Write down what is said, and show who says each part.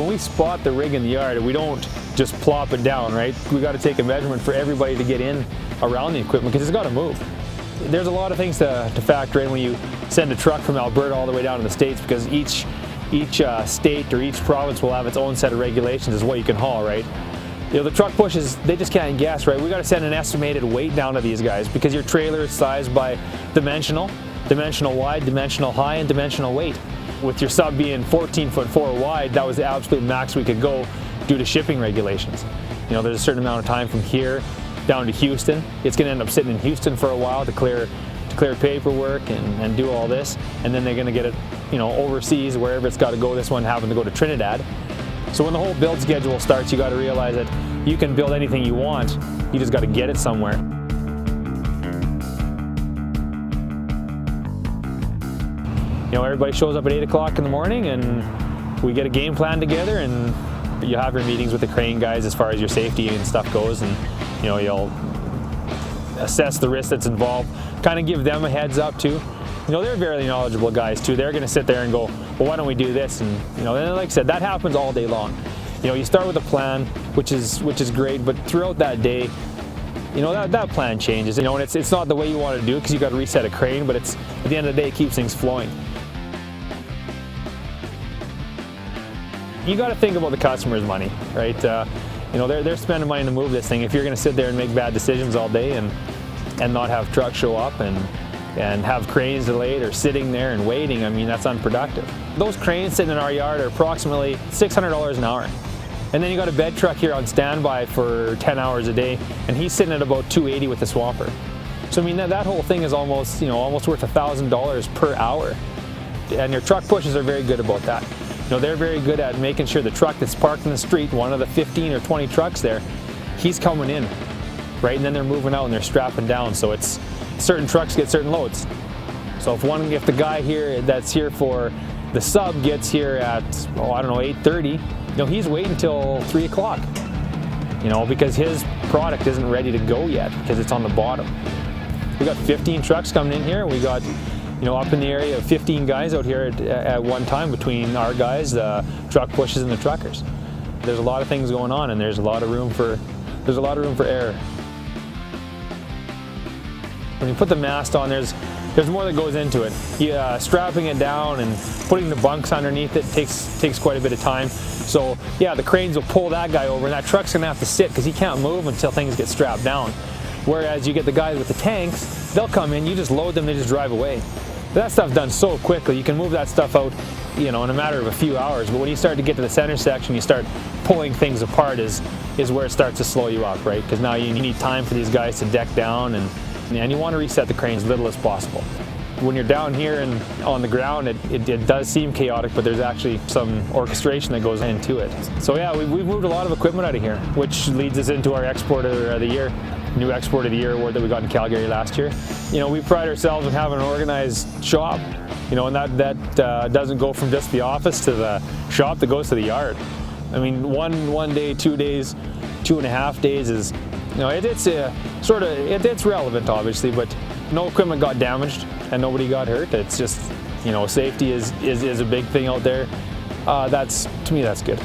Speaker 1: when we spot the rig in the yard, we don't just plop it down, right? We got to take a measurement for everybody to get in around the equipment because it's got to move. There's a lot of things to factor in when you send a truck from Alberta all the way down to the States, because each state or each province will have its own set of regulations as what you can haul, right? You know, the truck pushes, they just can't guess, right? We got to send an estimated weight down to these guys because your trailer is sized by dimensional wide, dimensional high, and dimensional weight. With your sub being 14'4" wide, that was the absolute max we could go due to shipping regulations. You know, there's a certain amount of time from here down to Houston. It's going to end up sitting in Houston for a while to clear paperwork and do all this, and then they're going to get it, you know, overseas, wherever it's got to go. This one happened to go to Trinidad. So when the whole build schedule starts, you got to realize that you can build anything you want, you just got to get it somewhere. You know, everybody shows up at 8 o'clock in the morning and we get a game plan together, and you have your meetings with the crane guys as far as your safety and stuff goes, and you know, you'll assess the risk that's involved, kind of give them a heads up too. You know, they're very knowledgeable guys too. They're going to sit there and go, well, why don't we do this? And you know, and like I said, that happens all day long. You know, you start with a plan, which is great, but throughout that day, you know, that plan changes. You know, and it's not the way you want to do it because you got to reset a crane, but it's at the end of the day, it keeps things flowing. You got to think about the customer's money, right? You know, they're spending money to move this thing. If you're going to sit there and make bad decisions all day and not have trucks show up and have cranes delayed or sitting there and waiting, I mean, that's unproductive. Those cranes sitting in our yard are approximately $600 an hour. And then you got a bed truck here on standby for 10 hours a day, and he's sitting at about $280 with the swamper. So I mean, that whole thing is almost, you know, almost worth $1,000 per hour. And your truck pushes are very good about that. You know, they're very good at making sure the truck that's parked in the street, one of the 15 or 20 trucks there, he's coming in, right? And then they're moving out and they're strapping down. So it's certain trucks get certain loads. So if the guy here that's here for the sub gets here at, oh, I don't know, 8:30, you know, he's waiting until 3 o'clock, you know, because his product isn't ready to go yet because it's on the bottom. We got 15 trucks coming in here. We got, you know, up in the area of 15 guys out here at one time between our guys, the truck pushes, and the truckers. There's a lot of things going on, and there's a lot of room for error. When you put the mast on, there's more that goes into it. Strapping it down and putting the bunks underneath it takes quite a bit of time. So yeah, the cranes will pull that guy over, and that truck's gonna have to sit because he can't move until things get strapped down. Whereas you get the guys with the tanks, they'll come in, you just load them, they just drive away. That stuff's done so quickly, you can move that stuff out, you know, in a matter of a few hours. But when you start to get to the center section, you start pulling things apart is where it starts to slow you up, right? Because now you need time for these guys to deck down, and you want to reset the crane as little as possible. When you're down here and on the ground, it does seem chaotic, but there's actually some orchestration that goes into it. So yeah, we've moved a lot of equipment out of here, which leads us into our Exporter of the Year, new Exporter of the Year award that we got in Calgary last year. You know, we pride ourselves on having an organized shop, you know, and that doesn't go from just the office to the shop, that goes to the yard. I mean, one day, 2 days, 2.5 days is, you know, it's relevant obviously, but no equipment got damaged and nobody got hurt. It's just, you know, safety is a big thing out there. To me, that's good.